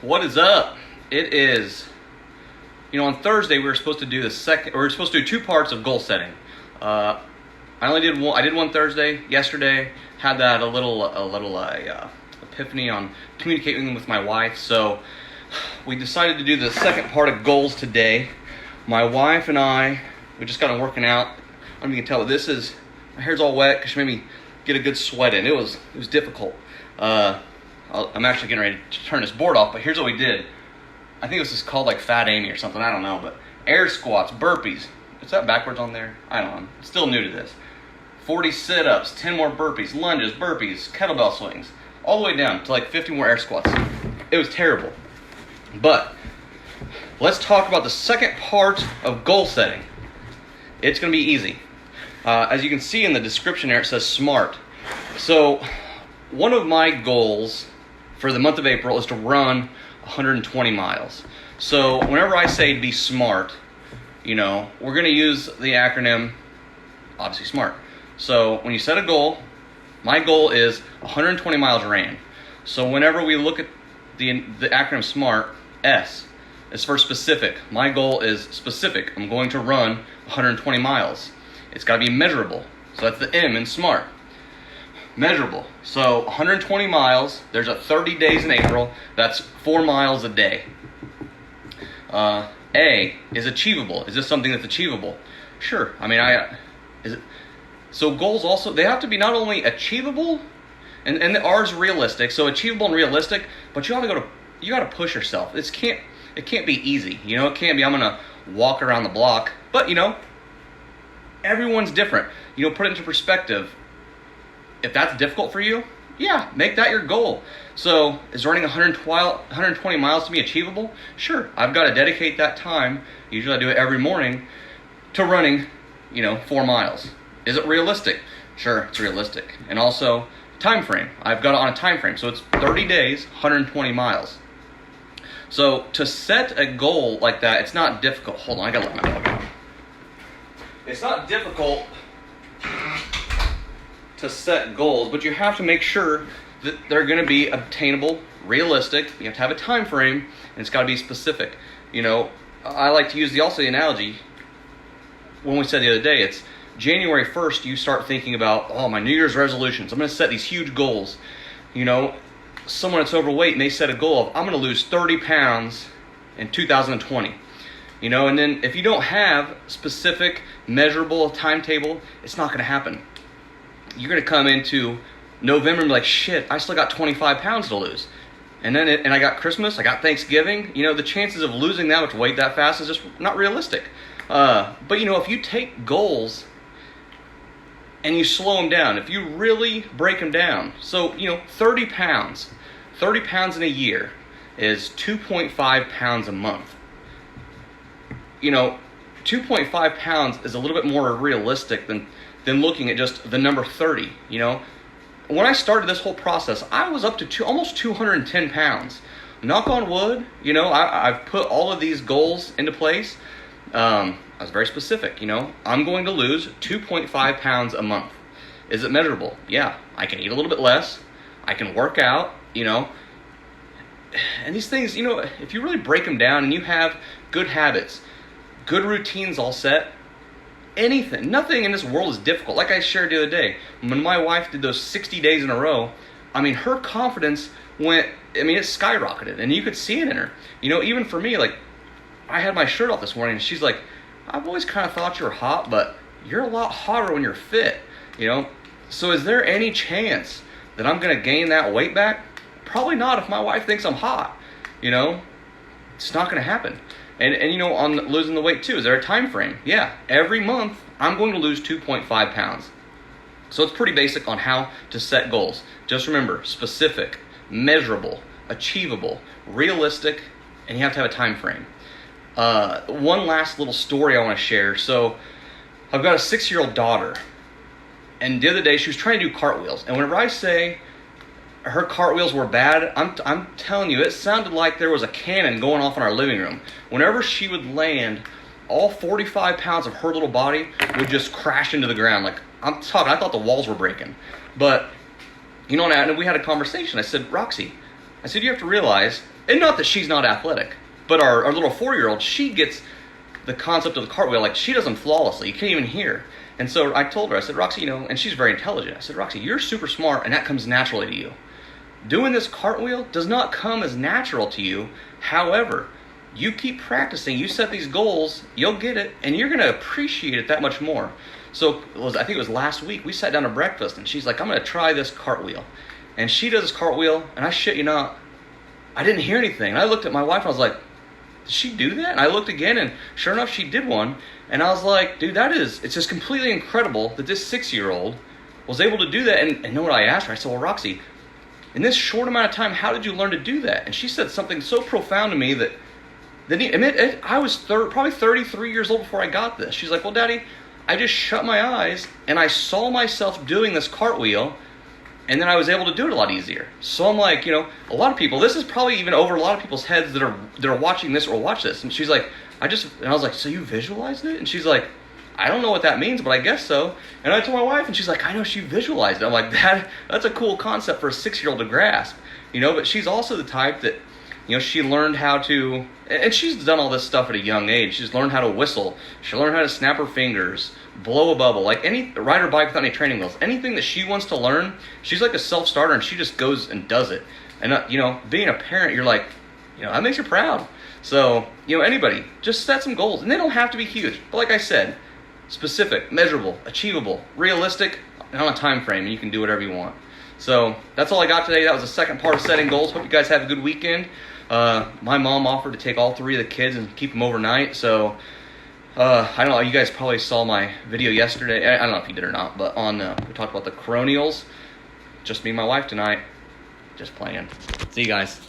What is up? It is, on Thursday we were supposed to do we were supposed to do two parts of goal setting. I only did one. I did one Thursday. Yesterday had that a little epiphany on communicating with my wife. So we decided to do the second part of goals today. My wife and I, we just got working out. I don't know if you can tell, but my hair's all wet because she made me get a good sweat in. It was difficult. I'm actually getting ready to turn this board off, but here's what we did. I think this is called like Fat Amy or something, I don't know, but air squats, burpees. Is that backwards on there? I don't know, I'm still new to this. 40 sit-ups, 10 more burpees, lunges, burpees, kettlebell swings, all the way down to like 50 more air squats. It was terrible. But let's talk about the second part of goal setting. It's going to be easy. As you can see in the description there, it says SMART. So one of my goals for the month of April is to run 120 miles. So whenever I say be smart, we're going to use the acronym, obviously SMART. So when you set a goal, my goal is 120 miles ran. So whenever we look at the acronym SMART, S is for specific. My goal is specific. I'm going to run 120 miles. It's got to be measurable. So that's the M in SMART. Measurable. So 120 miles, there's a 30 days in April, that's 4 miles a day. A is achievable. Is this something that's achievable? Sure. So goals also, they have to be not only achievable, and the R is realistic, so achievable and realistic, but you got to push yourself. It can't be easy. It can't be I'm going to walk around the block, but everyone's different. Put it into perspective. If that's difficult for you, yeah, make that your goal. So is running 120 miles to be achievable? Sure, I've got to dedicate that time, usually I do it every morning, to running, 4 miles. Is it realistic? Sure, it's realistic. And also, time frame. I've got it on a time frame, so it's 30 days, 120 miles. So to set a goal like that, it's not difficult. Hold on, I gotta let my dog out. It's not difficult to set goals, but you have to make sure that they're going to be obtainable, realistic. You have to have a time frame, and it's got to be specific. I like to use the analogy when we said the other day, it's January 1st, you start thinking about, my New Year's resolutions. I'm going to set these huge goals. Someone that's overweight may set a goal of, I'm going to lose 30 pounds in 2020. And then if you don't have specific, measurable timetable, it's not going to happen. You're going to come into November and be like, shit, I still got 25 pounds to lose. And then I got Christmas, I got Thanksgiving. The chances of losing that much weight that fast is just not realistic. But if you take goals and you slow them down, if you really break them down, so 30 pounds in a year is 2.5 pounds a month. 2.5 pounds is a little bit more realistic than looking at just the number 30. When I started this whole process, I was up to almost 210 pounds. Knock on wood, I've put all of these goals into place. I was very specific, I'm going to lose 2.5 pounds a month. Is it measurable? Yeah, I can eat a little bit less. I can work out, and these things, if you really break them down and you have good habits, good routines all set, nothing in this world is difficult. Like I shared the other day, when my wife did those 60 days in a row, her confidence it skyrocketed, and you could see it in her. Even for me, like, I had my shirt off this morning, and she's like, I've always kind of thought you were hot, but you're a lot hotter when you're fit, So is there any chance that I'm going to gain that weight back? Probably not if my wife thinks I'm hot, It's not going to happen. And on losing the weight too, is there a time frame? Yeah, every month I'm going to lose 2.5 pounds. So it's pretty basic on how to set goals. Just remember, specific, measurable, achievable, realistic, and you have to have a time frame. One last little story I want to share. So I've got a 6-year-old daughter, and the other day she was trying to do cartwheels. And whenever I say her cartwheels were bad, I'm telling you, it sounded like there was a cannon going off in our living room. Whenever she would land, all 45 pounds of her little body would just crash into the ground. Like, I thought the walls were breaking. But, and we had a conversation. I said, Roxy, you have to realize And not that she's not athletic, but our little 4-year-old, she gets the concept of the cartwheel. Like, she does them flawlessly. You can't even hear. And so I told her, I said, Roxy, you know, and she's very intelligent. I said, Roxy, you're super smart, and that comes naturally to you. Doing this cartwheel does not come as natural to you. However, you keep practicing, you set these goals, you'll get it, and you're going to appreciate it that much more. So I think it was last week, we sat down to breakfast, and she's like, I'm going to try this cartwheel. And she does this cartwheel, and I shit you not, I didn't hear anything. And I looked at my wife, and I was like, did she do that? And I looked again, and sure enough, she did one. And I was like, dude, it's just completely incredible that this 6-year-old was able to do that. And know what I asked her? I said, well, Roxy, in this short amount of time, how did you learn to do that? And she said something so profound to me that I was probably 33 years old before I got this. She's like, well, Daddy, I just shut my eyes, and I saw myself doing this cartwheel, and then I was able to do it a lot easier. So I'm like, you know, a lot of people, this is probably even over a lot of people's heads that are watching this or watch this. And she's like, and I was like, so you visualized it? And she's like, I don't know what that means, but I guess so. And I told my wife, and she's like, I know she visualized it. I'm like, that's a cool concept for a 6-year-old to grasp, you know. But she's also the type that, you know, she learned how to, and she's done all this stuff at a young age. She's learned how to whistle. She learned how to snap her fingers, blow a bubble, like ride her bike without any training wheels. Anything that she wants to learn, she's like a self-starter, and she just goes and does it. And, you know, being a parent, you're like, you know, that makes you proud. So, you know, anybody, just set some goals. And they don't have to be huge. But like I said, specific, measurable, achievable, realistic, and on a time frame, and you can do whatever you want. So that's all I got today. That was the second part of setting goals. Hope you guys have a good weekend. My mom offered to take all 3 of the kids and keep them overnight. So I don't know. You guys probably saw my video yesterday. I don't know if you did or not, but we talked about the coronials. Just me and my wife tonight. Just playing. See you guys.